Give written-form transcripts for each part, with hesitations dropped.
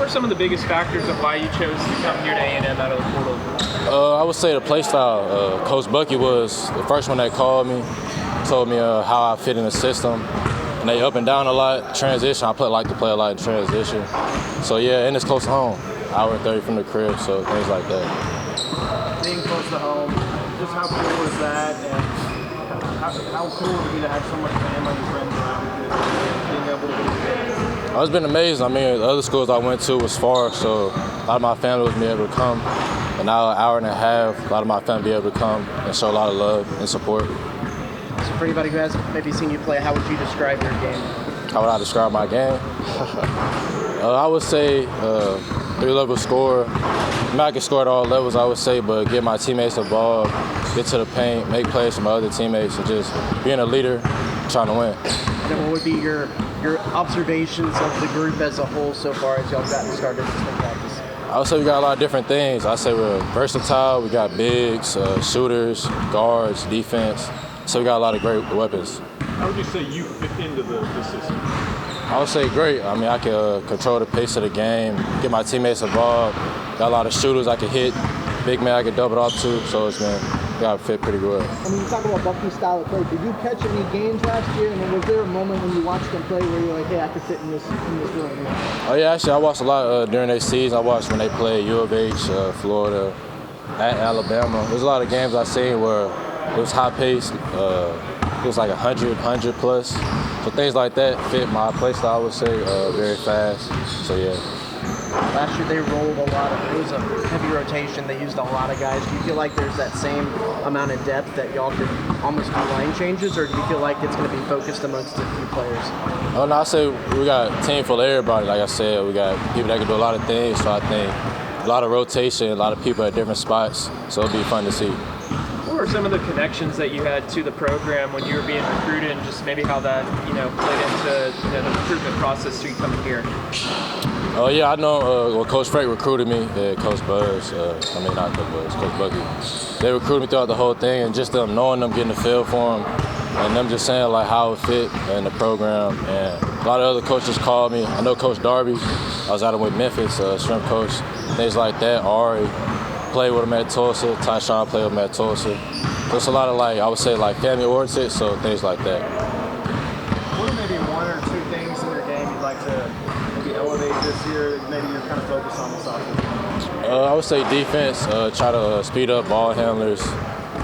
were some of the biggest factors of why you chose to come here to A&M out of the portal? I would say the play style. Coach Bucky was the first one that called me, told me how I fit in the system. And they up and down a lot. Transition, I like to play a lot in transition. So yeah, and it's close to home. Hour and 30 from the crib, so things like that. Being close to home, just how cool is that? And how cool would it be to have so much family and friends around you, being able to do It's been amazing. I mean, the other schools I went to was far, so a lot of my family was able to come. And now an hour and a half, a lot of my family be able to come and show a lot of love and support. So for anybody who has maybe seen you play, how would you describe your game? How would I describe my game? I would say three-level scorer. I mean, I can score at all levels, I would say, but get my teammates the ball, get to the paint, make plays for my other teammates, and just being a leader, trying to win. And then what would be your observations of the group as a whole so far as y'all gotten started in spring practice? I would say we got a lot of different things. I say we're versatile. We got bigs, shooters, guards, defense. So we got a lot of great weapons. How would you say you fit into the system? I would say great. I mean, I can control the pace of the game, get my teammates involved. Got a lot of shooters I can hit. Big man I can double off to. So it's been got to fit pretty good. I mean, you talk about Bucky's style of play. Did you catch any games last year? And was there a moment when you watched them play where you're like, hey, I could sit in this room? Oh yeah, actually I watched a lot during their season. I watched when they played U of H, Florida, at Alabama. There's a lot of games I've seen where it was high paced. It was like 100 plus. So things like that fit my play style, I would say, very fast. So yeah. Last year they rolled a lot of, it was a heavy rotation, they used a lot of guys. Do you feel like there's that same amount of depth that y'all could almost do line changes, or do you feel like it's going to be focused amongst a few players? Oh no, I say we got a team full of everybody. Like I said, we got people that can do a lot of things, so I think a lot of rotation, a lot of people at different spots, so it'll be fun to see. What were some of the connections that you had to the program when you were being recruited, and just maybe how that played into the recruitment process to coming here? Oh yeah, I know. Well, Coach Frank recruited me. Coach Buzz. Not Coach Buzz. Coach Bucky. They recruited me throughout the whole thing, and just them knowing them, getting the feel for them, and them just saying like how it fit in the program. And a lot of other coaches called me. I know Coach Darby. I was out with Memphis, shrimp coach, things like that. Ari played with him at Tulsa. Tyshawn played with him at Tulsa. So it's a lot of I would say family oriented, so things like that. What are maybe one or two things in your game you'd like to maybe elevate this year? Maybe you're kind of focused on this offense. I would say defense. Try to speed up ball handlers,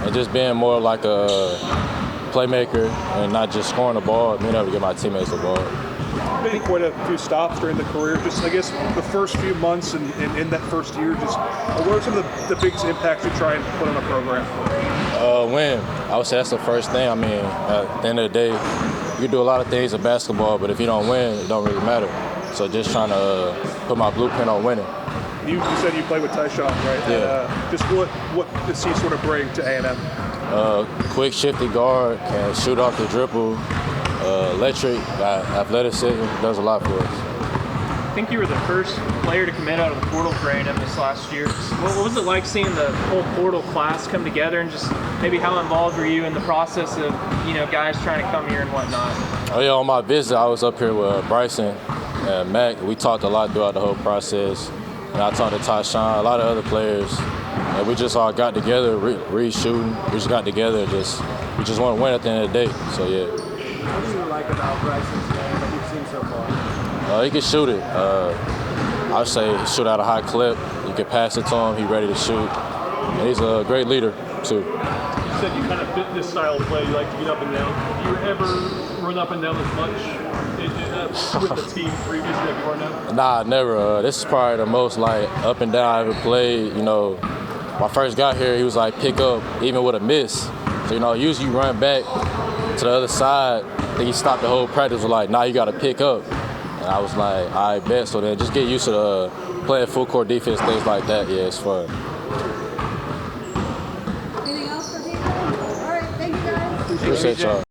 and just being more like a playmaker and not just scoring the ball. Being able to get my teammates the ball. Made quite a few stops during the career. Just I guess the first few months and in that first year, just what are some of the biggest impacts you try and put on a program? Win. I would say that's the first thing. I mean, at the end of the day, you can do a lot of things in basketball, but if you don't win, it don't really matter. So just trying to put my blueprint on winning. You said you played with Tyshawn, right? Yeah. Just what does he sort of bring to A&M? Quick, shifty guard, can shoot off the dribble, electric, athleticism, does a lot for us. I think you were the first player to commit out of the portal for A&M this last year. What was it like seeing the whole portal class come together, and just maybe how involved were you in the process of guys trying to come here and whatnot? Oh yeah, on my visit I was up here with Bryson and Mac. We talked a lot throughout the whole process, and I talked to Tyshawn, a lot of other players, and we just all got together, re-shooting. We just got together, we just want to win at the end of the day. So yeah. What do you like about Bryson's game that you've seen so far? He can shoot it. I would say shoot out a high clip. You can pass it to him. He's ready to shoot. And he's a great leader, too. You said you kind of fit this style of play. You like to get up and down. Do you ever run up and down as much with the team previously like you are now? Nah, never. This is probably the most up and down I ever played. When I first got here, he was pick up even with a miss. So usually you run back to the other side. I think he stopped the whole practice. Was nah, you got to pick up. And I was like, I bet. So then just get used to playing full court defense, things like that. Yeah, it's fun. Anything else for people? All right, thank you guys. Appreciate y'all.